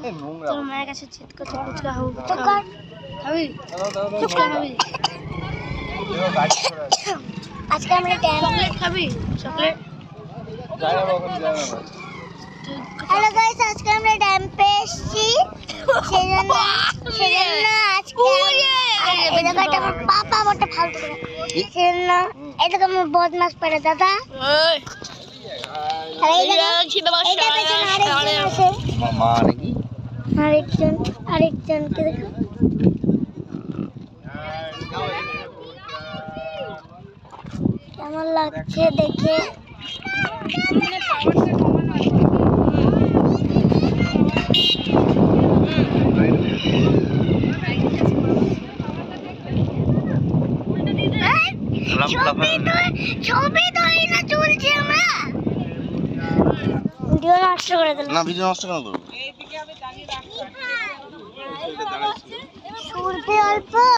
তোর মায়ের কাছে চিৎ করছে ফুচকা খাবো খাবি ফুচকা খাবি আজকে আমরা চকলেট খাবি চকলেট হ্যালো গাইস আজকে আমরা ড্যাম্পে এসেছি সেজন্য আজকে এই জায়গাটা আমার পাপা বটে ফালতু করে সেজন্য এটা তো আমার বদমাস পড়ে দাদা আরেকজনকে দেখো কেমন লাগছে দেখে ছবি তো এই না চলছে আমরা ভিডিও নষ্ট করে দিলাম না ভিডিও নষ্ট কেন করব শুরুতে অল্প